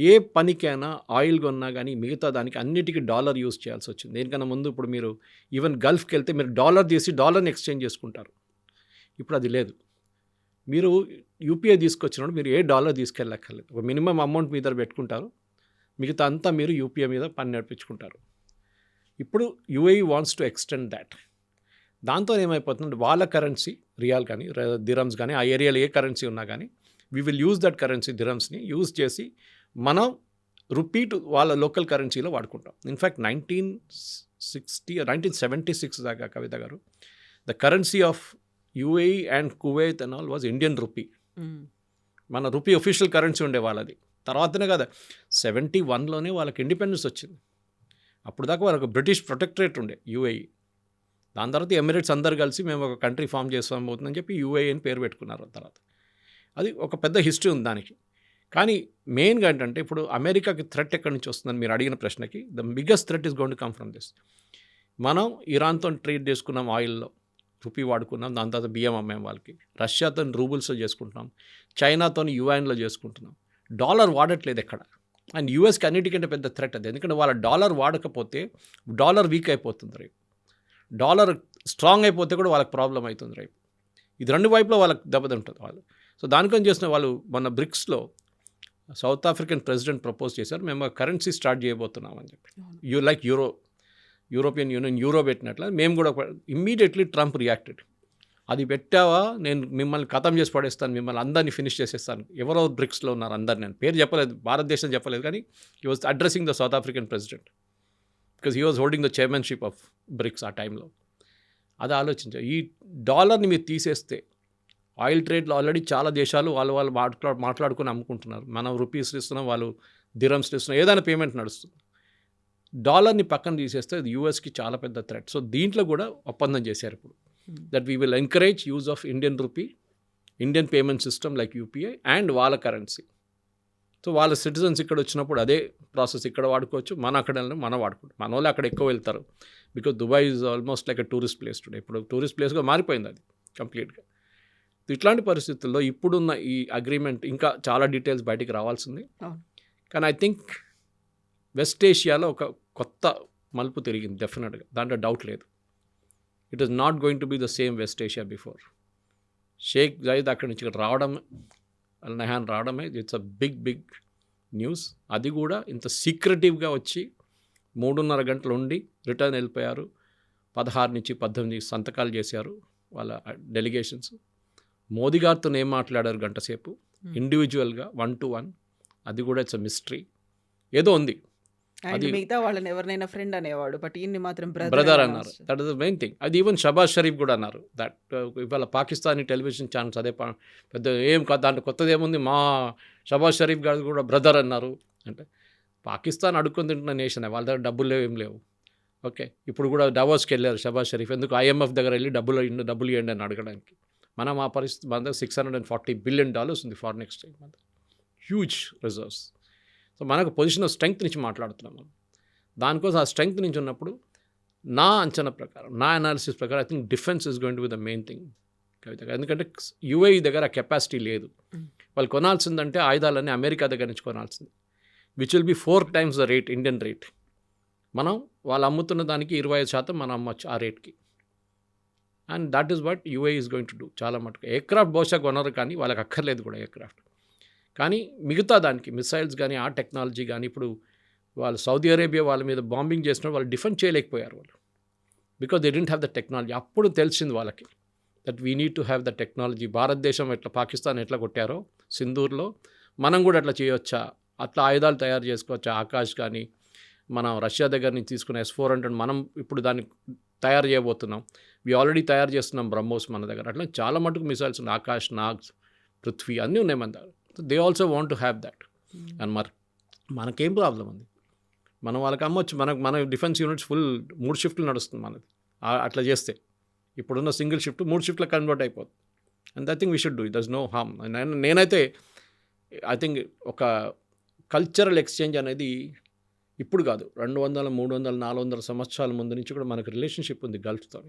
ఏ పనికైనా ఆయిల్ కొన్నా కానీ మిగతా దానికి అన్నిటికీ డాలర్ యూజ్ చేయాల్సి వచ్చింది. దేనికన్నా ముందు ఇప్పుడు మీరు ఈవెన్ గల్ఫ్కి వెళ్తే మీరు డాలర్ తీసి డాలర్ని ఎక్స్చేంజ్ చేసుకుంటారు. ఇప్పుడు అది లేదు. మీరు యూపీఐ తీసుకొచ్చినప్పుడు మీరు ఏ డాలర్ తీసుకెళ్ళక్కర్లేదు. ఒక మినిమం అమౌంట్ మీ దగ్గర పెట్టుకుంటారు, మిగతా అంతా మీరు యూపీఐ మీద పని నడిపించుకుంటారు. ఇప్పుడు UAE wants to extend that. దాంతో ఏమైపోతుందంటే వాళ్ళ కరెన్సీ రియాల్ కానీ దిరమ్స్ కానీ ఆ ఏరియాలో ఏ కరెన్సీ ఉన్నా కానీ we will use that currency దిరమ్స్ని యూజ్ చేసి మనం రూపీ వాళ్ళ లోకల్ కరెన్సీలో వాడుకుంటాం. ఇన్ఫ్యాక్ట్ 1976 దాకా కవిత గారు the currency of UAE and Kuwait and all was Indian rupee. మన రూపీ ఒఫిషియల్ కరెన్సీ ఉండే వాళ్ళది. తర్వాతనే కదా 71లోనే వాళ్ళకి ఇండిపెండెన్స్ వచ్చింది. అప్పుడు దాకా వాళ్ళకి బ్రిటిష్ ప్రొటెక్టరేట్ ఉండే యూఏఈ. దాని తర్వాత ఎమిరేట్స్ అందరు కలిసి మేము ఒక కంట్రీ ఫామ్ చేస్తాం అవుతుందని చెప్పి యూఏఈ అని పేరు పెట్టుకున్నారు. తర్వాత అది ఒక పెద్ద హిస్టరీ ఉంది దానికి. కానీ మెయిన్గా ఏంటంటే ఇప్పుడు అమెరికాకి థ్రెట్ ఎక్కడి నుంచి వస్తుందని మీరు అడిగిన ప్రశ్నకి the biggest threat is going to come from this. మనం ఇరాన్తో ట్రేడ్ చేసుకున్నాం, ఆయిల్లో రూపీ వాడుకున్నాం, దాని తర్వాత బియ్యం అమ్మాం వాళ్ళకి. రష్యాతో రూబుల్స్లో చేసుకుంటున్నాం, చైనాతో యుఎన్లో చేసుకుంటున్నాం. డాలర్ వాడట్లేదు ఎక్కడ. అండ్ యూఎస్కి అన్నిటికంటే పెద్ద థ్రెట్ అది. ఎందుకంటే వాళ్ళ డాలర్ వాడకపోతే డాలర్ వీక్ అయిపోతుంది రేపు. డాలర్ స్ట్రాంగ్ అయిపోతే కూడా వాళ్ళకి ప్రాబ్లం అవుతుంది రేపు. ఇది రెండు వైపులో వాళ్ళకి దెబ్బతింటుంది వాళ్ళు. సో దానికని చేసిన వాళ్ళు మన బ్రిక్స్లో సౌత్ ఆఫ్రికన్ ప్రెసిడెంట్ ప్రపోజ్ చేశారు, మేము కరెన్సీ స్టార్ట్ చేయబోతున్నాం అని చెప్పి. లైక్ యూరోపియన్ యూనియన్ యూరో పెట్టినట్ల మేము కూడా. Immediately Trump reacted. అది పెట్టావా నేను మిమ్మల్ని ఖతం చేసి పడేస్తాను, మిమ్మల్ని అందరినీ ఫినిష్ చేసేస్తాను. ఎవరో బ్రిక్స్లో ఉన్నారు అందరు, నేను పేరు చెప్పలేదు, భారతదేశం చెప్పలేదు, కానీ he was addressing the South African president because he was holding the chairmanship of BRICS ఆ టైంలో. అది ఆలోచించారు. ఈ డాలర్ని మీరు తీసేస్తే ఆయిల్ ట్రేడ్లో ఆల్రెడీ చాలా దేశాలు వాళ్ళు మాట్లాడుకుని అమ్ముకుంటున్నారు. మనం రూపీస్ ఇస్తున్నాం, వాళ్ళు దిరమ్స్ ఇస్తున్నాం, ఏదైనా పేమెంట్ నడుస్తుంది. డాలర్ని పక్కన తీసేస్తే అది యూఎస్కి చాలా పెద్ద థ్రెట్. సో దీంట్లో కూడా ఒప్పందం చేశారు ఇప్పుడు, that we will encourage use of Indian rupee, Indian payment system like UPI and వాళ్ళ కరెన్సీ. సో వాళ్ళ సిటిజన్స్ ఇక్కడ వచ్చినప్పుడు అదే ప్రాసెస్ ఇక్కడ వాడుకోవచ్చు, మన అక్కడ మనం వాడుకుంటాం. మన వాళ్ళు అక్కడ ఎక్కువ వెళ్తారు because Dubai is almost like a tourist place today. ఇప్పుడు టూరిస్ట్ ప్లేస్గా మారిపోయింది అది కంప్లీట్గా. ఇట్లాంటి పరిస్థితుల్లో ఇప్పుడున్న ఈ అగ్రిమెంట్ ఇంకా చాలా డీటెయిల్స్ బయటికి రావాల్సింది. కానీ ఐ థింక్ వెస్ట్ ఏషియాలో ఒక కొత్త మలుపు తిరిగింది డెఫినెట్గా, దాంట్లో డౌట్ లేదు. It is not going to be the same West Asia before. Sheikh Zayed అక్కడి నుంచి ఇక్కడ రావడం, అల్ నహాన్ రావడమే ఇట్స్ అ బిగ్ న్యూస్. అది కూడా ఇంత సీక్రెటివ్గా వచ్చి 3.5 గంటలు ఉండి రిటర్న్ వెళ్ళిపోయారు. 16 నుంచి 18 సంతకాలు చేశారు వాళ్ళ డెలిగేషన్స్. మోదీ గారితో ఏం మాట్లాడారు గంట సేపు ఇండివిజువల్గా 1-to-1. అది కూడా ఇట్స్ అ మిస్టరీ. ఏదో ఉంది. అది మిగతా వాళ్ళని ఎవరినైనా ఫ్రెండ్ అనేవాడు, బట్ ఈయన్ని మాత్రం బ్రదర్ అన్నారు. That is the main thing. అది ఈవెన్ షబాజ్ షరీఫ్ కూడా అన్నారు దట్ ఇవాళ పాకిస్తానీ టెలివిజన్ ఛానల్స్ అదే పెద్ద ఏం దాంట్లో కొత్తది ఏముంది, మా షబాజ్ షరీఫ్ గారు కూడా బ్రదర్ అన్నారు. అంటే పాకిస్తాన్ అడుక్కొని తింటున్న నేషన్, వాళ్ళ దగ్గర డబ్బులు లేవు, ఏం లేవు. ఓకే, ఇప్పుడు కూడా డవోస్కి వెళ్ళారు షబాజ్ షరీఫ్. ఎందుకు? ఐఎంఎఫ్ దగ్గర వెళ్ళి డబ్బులు ఇవ్వండి అని అడగడానికి. మనం ఆ పరిస్థితి, మన దగ్గర $640 billion ఉంది ఫారిన్ ఎక్స్చేంజ్, మన హ్యూజ్ రిజర్వ్స్. సో మనకు పొజిషన్ ఆఫ్ స్ట్రెంగ్త్ నుంచి మాట్లాడుతున్నాం మనం. దానికోసం ఆ స్ట్రెంగ్త్ నుంచి ఉన్నప్పుడు నా అంచనా ప్రకారం, నా అనాలిసిస్ ప్రకారం I think defence is going to be the main thing Kavitha. ఎందుకంటే యుఏఈ దగ్గర ఆ కెపాసిటీ లేదు. వాళ్ళు కొనాల్సిందంటే ఆయుధాలన్నీ అమెరికా దగ్గర నుంచి కొనాల్సింది, which will be 4 times the rate, Indian rate. మనం వాళ్ళు అమ్ముతున్న దానికి 25% మనం అమ్మచ్చు ఆ రేట్కి. And that is what UAE is going to do. చాలా మటుకు ఎయిర్క్రాఫ్ట్ బహుశా కొనరు, కానీ వాళ్ళకి అక్కర్లేదు కూడా ఎయిర్క్రాఫ్ట్. కానీ మిగతా దానికి మిసైల్స్ కానీ, ఆ టెక్నాలజీ కానీ, ఇప్పుడు వాళ్ళు సౌదీ అరేబియా వాళ్ళ మీద బాంబింగ్ చేసినప్పుడు వాళ్ళు డిఫెండ్ చేయలేకపోయారు వాళ్ళు, because they didn't have the technology. అప్పుడు తెలిసింది వాళ్ళకి that we need to have the technology. భారతదేశం ఎట్లా పాకిస్తాన్ ఎట్లా కొట్టారో సింధూర్లో, మనం కూడా అట్లా చేయొచ్చా, అట్లా ఆయుధాలు తయారు చేసుకోవచ్చా. ఆకాష్ కానీ, మనం రష్యా దగ్గర నుంచి తీసుకున్న S-400 మనం ఇప్పుడు దాన్ని తయారు చేయబోతున్నాం. ఆల్రెడీ తయారు చేస్తున్నాం బ్రహ్మోస్ మన దగ్గర. అట్లా చాలా మటుకు మిసైల్స్ ఉన్నాయి, ఆకాష్, నాగ్, పృథ్వీ అన్నీ ఉన్నాయి మన దగ్గర. They also want to have that. And మనకేం ప్రాబ్లం ఉంది, మనం వాళ్ళకి అమ్మొచ్చు. మన డిఫెన్స్ యూనిట్స్ ఫుల్ 3 షిఫ్ట్లు నడుస్తుంది మనది. అట్లా చేస్తే ఇప్పుడున్న సింగిల్ షిఫ్ట్ 3 షిఫ్ట్లకు కన్వర్ట్ అయిపోతుంది. And I think we should do it. There's no harm. నేనైతే ఐ థింక్ ఒక కల్చరల్ ఎక్స్చేంజ్ అనేది ఇప్పుడు కాదు, 200, 300, 400 సంవత్సరాల ముందు నుంచి కూడా మనకు రిలేషన్షిప్ ఉంది గల్ఫ్తో.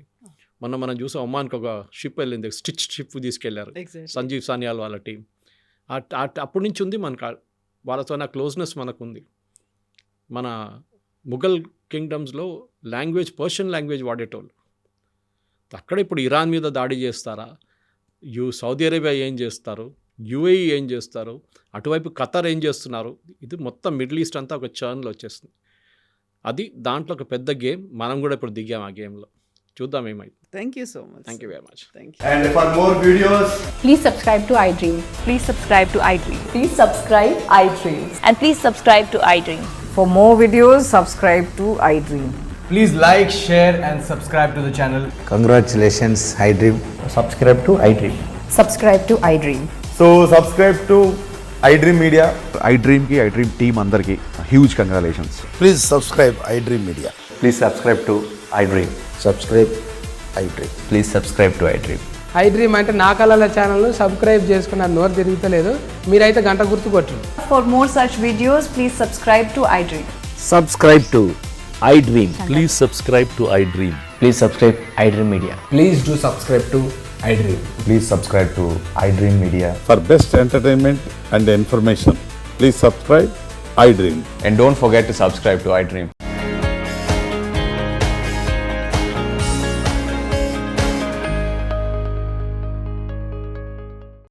మనం చూసాం, ఒమాన్కి ఒక షిప్ వెళ్ళింది, స్టిచ్ షిప్ తీసుకెళ్లారు సంజీవ్ సాన్యాల్ వాళ్ళ టీం. అప్పటి నుంచి ఉంది మనకు వాళ్ళతో నా క్లోజ్నెస్ మనకు ఉంది. మన ముఘల్ కింగ్డమ్స్లో లాంగ్వేజ్ పర్షియన్ లాంగ్వేజ్ వాడేటోళ్ళు. అక్కడ ఇప్పుడు ఇరాన్ మీద దాడి చేస్తారా, సౌదీ అరేబియా ఏం చేస్తారు, యుఏఈ ఏం చేస్తారు, అటువైపు ఖతర్ ఏం చేస్తున్నారు, ఇది మొత్తం మిడిల్ ఈస్ట్ అంతా ఒక చర్న్లో వచ్చేస్తుంది. అది దాంట్లో ఒక పెద్ద గేమ్. మనం కూడా ఇప్పుడు దిగాం ఆ గేమ్లో. చూద్దాం ఏమైంది. Thank you so much. Thank you very much. Thank you. And for more videos, Please subscribe to iDream. Please subscribe to iDream. Please subscribe iDream. And please subscribe to iDream. For more videos, subscribe to iDream. please like, share and subscribe to the channel. Congratulations, iDream. Subscribe to iDream. Subscribe to iDream. So subscribe to iDream Media. iDream ki iDream team andarki huge congratulations. Please subscribe iDream Media. Please subscribe to iDream. Subscribe iDream. Please subscribe to iDream. iDream అంటే నా కళల ఛానల్ను subscribe చేసుకున్న నోరు తిరుగుతలేదు, మీరైతే గంట గుర్తు కొట్టండి. For more such videos, please subscribe to iDream. Subscribe to iDream. Please subscribe to iDream. Please subscribe iDream Media. Please do subscribe to iDream. Please subscribe to iDream Media. For best entertainment and information, please subscribe iDream. And don't forget to subscribe to iDream.